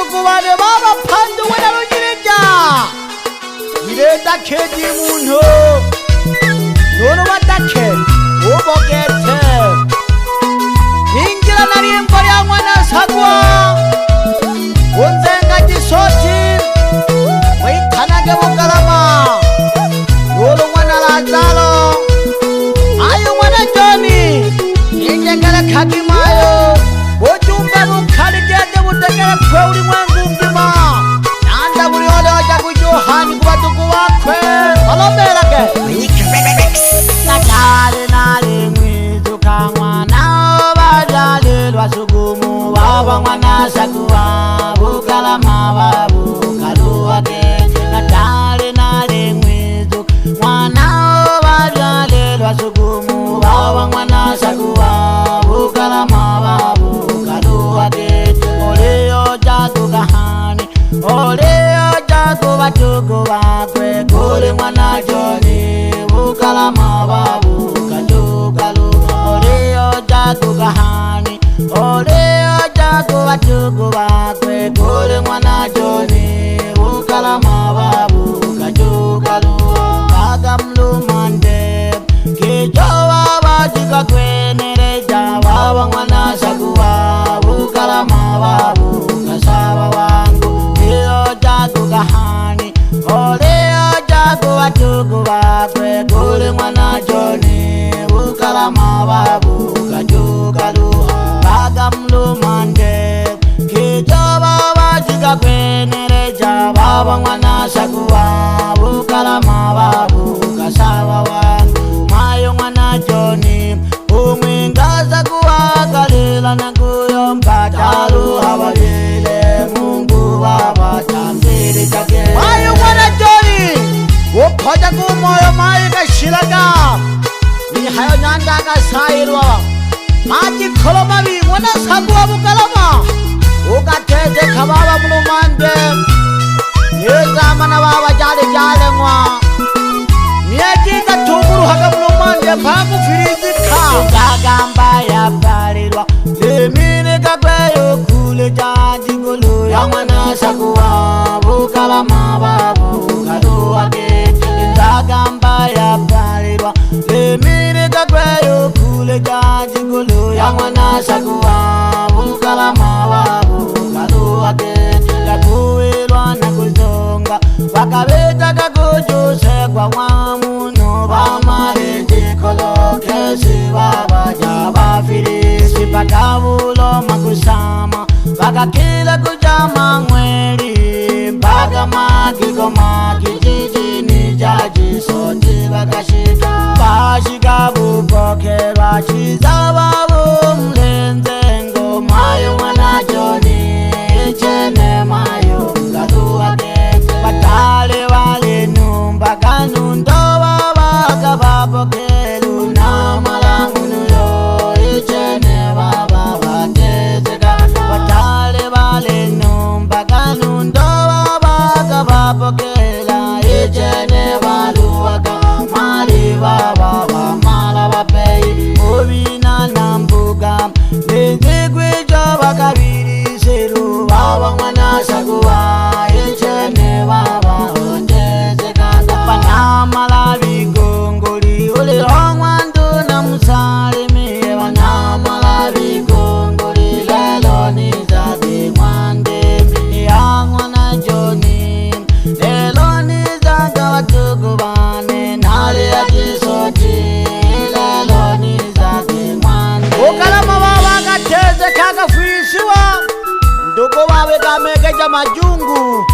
batugubane baba phandu wena lunyirija irenda khedi munho nono batakhe ubokethe ingira nari mpori amwana sagwa unzenga jisoti waithanage bukalama lolo mwana lazalo ayo mwana joni injengala khaki mayo bojumba bukhali jade butekela khwe uli mwangu mtima nanda buli ole waja kujohani kubatuku wakwe olomelake natale nale mwizuka mwana badale lwasugumu baba mwana sakuwa bukalama babu kaluwake natale nale mwizuka mwana badale lwasugumu baba mwana sakuwa bukalama babu kaluwake oleo jago kahani oleo jago batuku bakwe kule mwana joni bukalama babu kajukalu oleo jago kahani oleo jago batuku bakwe kule mwana joni bukalama babu kajukalu kagamlumande kijowa bajika kwenereja baba mwana sakuwa bukalama babu kasaba wangu oleo jago kahani oleo jago batuku bakwe kule mwana joni bukalama babu kajukalu kagamlumande kijoba bajika kwenereja baba mwana sakuwa bukalama babu kasaba wangu mayo mwana joni umwingaza kuwakalila nakuyo mpatalu habalile Mungu baba tambili chake mayo mwana joni upoja kumoyo mayo kashilaga ni hayo nyanda kasayirwa maji koloma bimona sakuwa bukalama ukateze kababa mulumande yezamana baba jale jale mwa miejinga tunguru haga mulumande pangu firizika ukagamba ya palirwa lemine kakweyo kule jaji ngulu ya mwana sakuwa bukalama babu kaluwake ukagamba ya palirwa lemine kakweyo kule jaji ngulu ya mwana sakuwa bukalama babu kaluwake kakuwirwa na kuzonga bakabeta kakujuse kwa mwamuno bamarijikoloke baba jabafirisi pakabulo makusama bakakila kujama mweli mpaka makigoma kijijini jaji soti bakashika bashika bupokerwa chiza babu mlenzengo mayo mwana joni ichene mayo kaluwake batale wale numba kanundo baba kabapokelu na malangunuyo ichene baba batezeka batale wale numba kanundo baba kabapokela ichene baluwaka mali baba bamala bapei obina nambuga nizigwijo bakabiri seru baba mwana sakuwa ichene baba otezeka panamala bigongoli ulirongwandu na musalimiye panamala bigongoli lelo nizade mwande yangwana joni lelo nizaga batukubane nale ajisoti lelo nizade mwande ukalama baba gatezeka kafisiwa ndugu wawe kamekeja majungu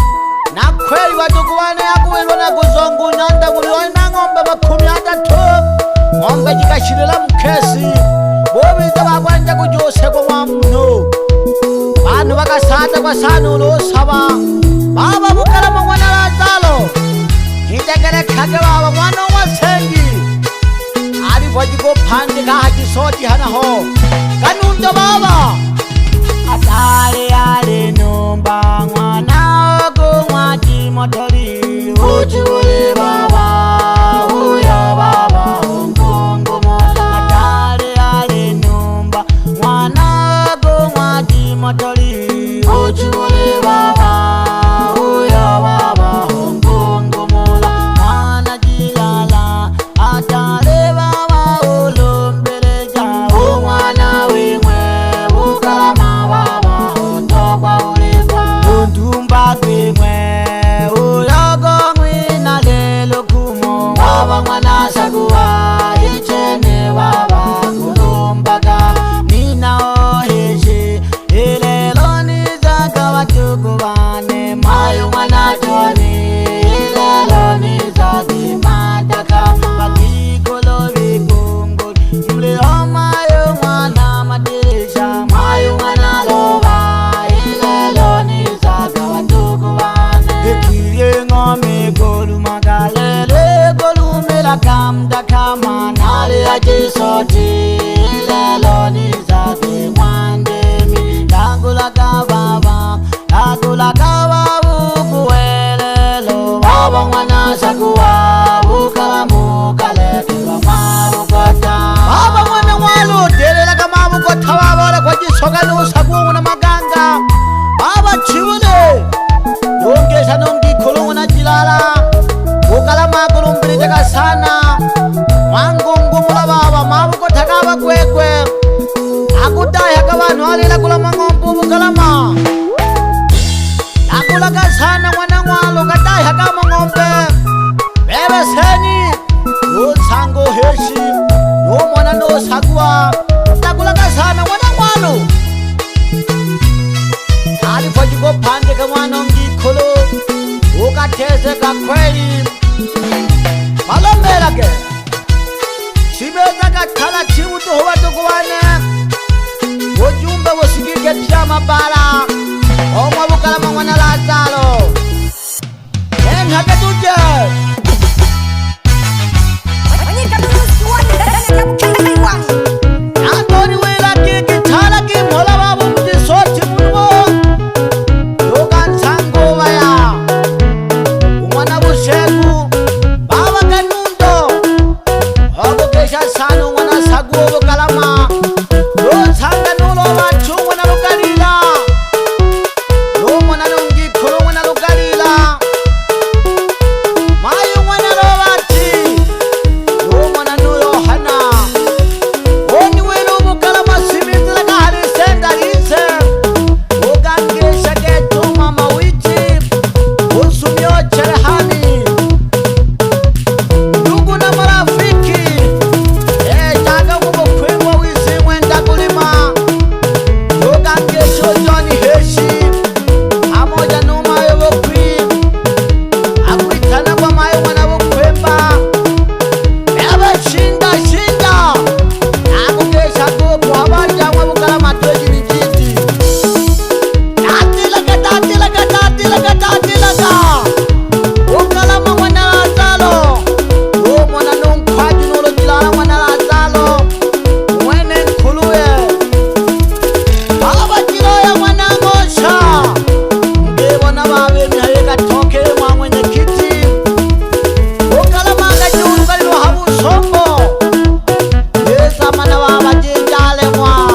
na kweli watukubane yakuwelwa na kuzongu nyanda muliwai na ng'ombe 13 ng'ombe jikashirila mkesi bobiza bakwanja kujuse kwa mwamuno bantu bakasata kwa sanu ulusaba baba bukalama mwana lazalo jitegele kage baba mwana wa sengi ari vajiko phande kaji soti hanaho kanundo baba atale ale numba mwana ogo mwati motori uchule baba uya baba ongongo mwana atale ale numba mwana ogo mwati motori uchule baba baba mwana sakuwa bukala mukalekelwa mabukota baba mwana mwalo delela kamabukota wabole kwa jisoga nusakungu na maganga baba chibule yongesa nongikhulungu na jilala bukala makulumbili jaka sana mwangungumula baba mabukota kaba kwekwe akudaya kabantu alela kula mangompu bukalama akulaga sana mwana mwalo kadaya kama ngombe bebe seni utsango heshi no mwana no sakwa akulaga sana mwana mwalo ali kwa jiko pande ka mwana ngikholo ukateze ka kweli malombela ke sibeza kathala chibuto hoba tukwane ujumbe wosikike pyama bala omwa bukalama mwana Lazaro enhake tuje Antoni wela kiki thala kimhola babu mtisoti munwo yokan sango baya umwana busheku baba kanundo hobo kesha sanu mwana sagu bukalama yo sanga nulo bachu mwana lukalila yo mwana nungi kholo mwana lukalila mayu mwana lobati yo mwana nulo hana oni welo bukalama simitla kahali senda lise ukangesha ketu mama wichi usumyo cherehani ndugu na marafiki jaga kubo kwengwa wisi mwenda kulima ukangesho John Heshi amoja numayo bokwi akuitana kwa mayo mwana bokwemba ebe shinda akugesha kubo habanja mwa bukalama twejirijiti tatilaka ukalama mwana Lazaro yo mwana nunkhwaji nulo jilala mwana Lazaro mwene nkhuluye baba jiloya mwana ngosha ngebona babe mihaye katoke mwa mwenye kiti ukalama ngajulu kalilo habusombo yesa mana baba jinjale mwa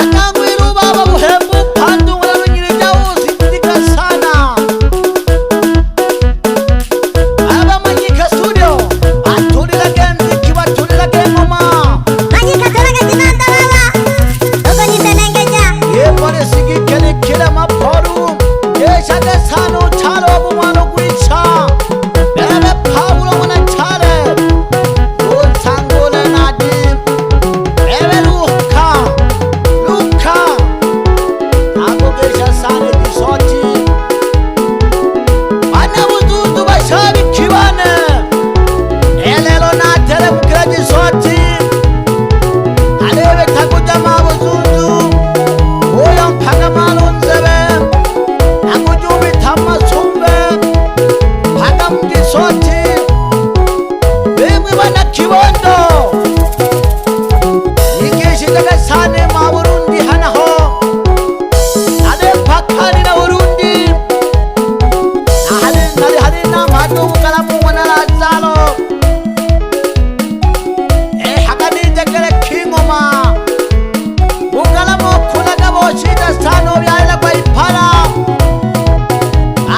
akangwilu baba buhembu pandu mwana lunyirija usitika sana aba manyika studio atulilage mziki batulilage ngoma yebone sigikele kile maporu yeshage sanu chalo bumwano gwicha bebe Paulo mwana chale utsangule nadi bebe Luka akugesha sane disoti bana bududu bashabikibane elelo natele mukira disoti alebe takuja mabuzuzu uyo mpanga malunzebe akujumi tama sumbe mpanga mdisoti bimwe bana kibondo ikishitaka sane ma Burundi hanaho ale pakani na Burundi hali na madu bukalamu mwana Lazaro hakani jekele kingoma bukalamo kulaga boshita sano byalela kwa ipala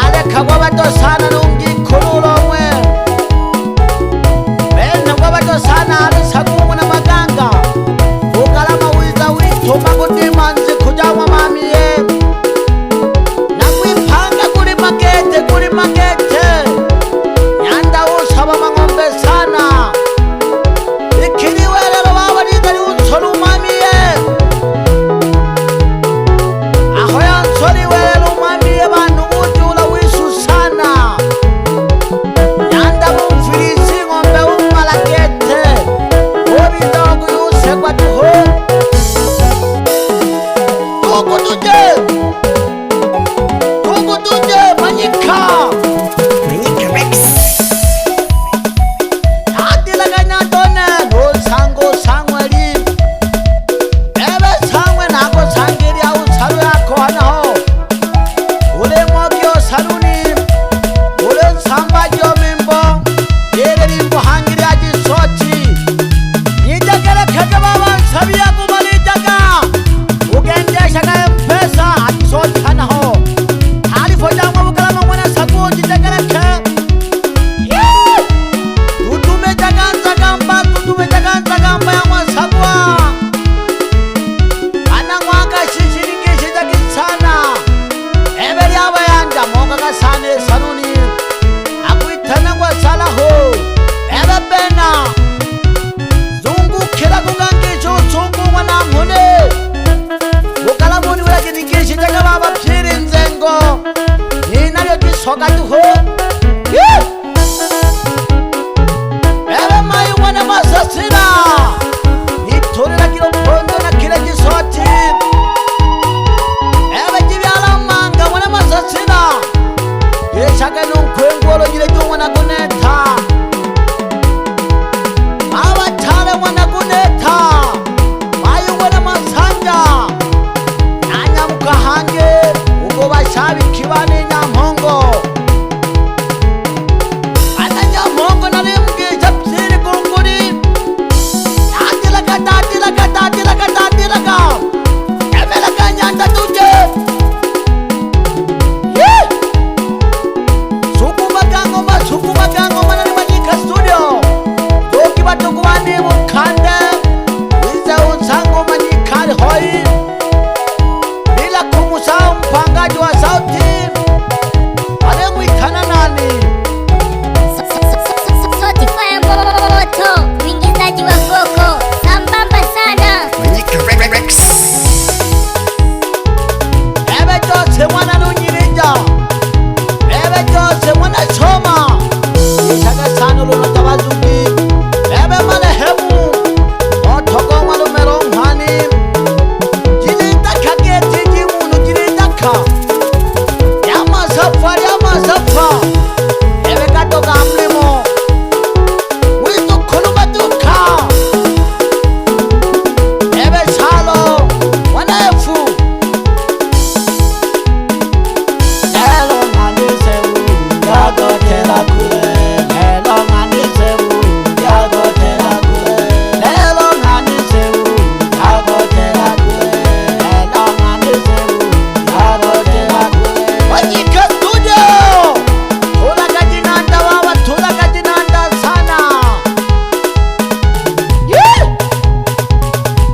ale kagwa bato sana nungi khululo mwe bena kwa bato sana ale sakumu na maganga bukalama wiza witoma kudima nzi kujamwa mamiye na kuipanga kuli makete nyanda usaba mangombe sana ikili welelo baba lidali unsolu mamiye ahoya nsoli welelo mamiye bantu ujula wisu sana chake nunkwenguolo jile ju mwana kuneta abatale mwana kuneta bayubona masanja nanyamukahange ugo bashabi kibani nyampongo ana nyampongo nalimbwija psiri kunguri dadilaka dadilaka dadilaka dadilaka emelaka nyanda tuje Sukubagangoma nani Manyika studio Toki batukuwani mukande Wize unsango Manyikari hoi bila kumusao mpangaji wa sauti ale mwitana nani Sauti fire moto mwingizaji wa koko sambamba sana Manyika Rex. ebe jose mwana nunyirija ebe jose mwana choma ishaka sano luno tabazungi ebe malehemu otogo malumero mhani jilindaka geti jimunu jilindaka yamasafa ebe katoka mlimo wizu kulubaduka ebe shalo mwana efu Hello manisewu yagotela kule Hello manisewu yagotela kule Hello manisewu yagotela kule Hello manisewu yagotela kule Manyika studio Tulaga jinanda wawa tulaga jinanda sana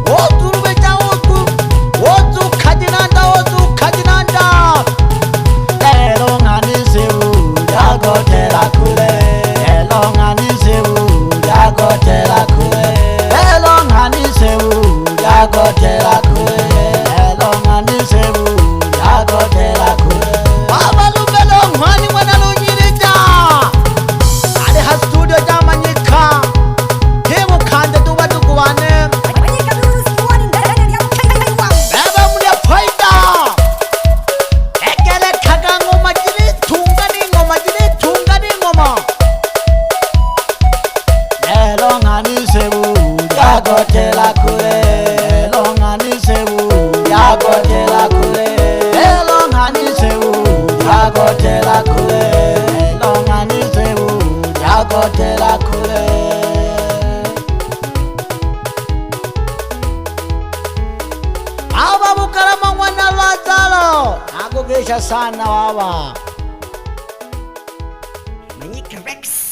Ozu rubeja ozu kajinanda elonganisewu yagotela kule elonganisewu yagotela kule elonganisewu yagotela kule elonganisewu yagotela kule babalubelo mhani mwana lunyirija ali ha studio ja Manyika himukande tubatukuwane bebe mulya faida ekele kaga ngoma jiri tunga ni ngoma elonganisewu yagotela kule elonganisewu yagotela kule elonganisewu yagotela kule elonganisewu yagotela kule aba bukarama mwana Lazaro nakugesha sana baba Manyika Rex.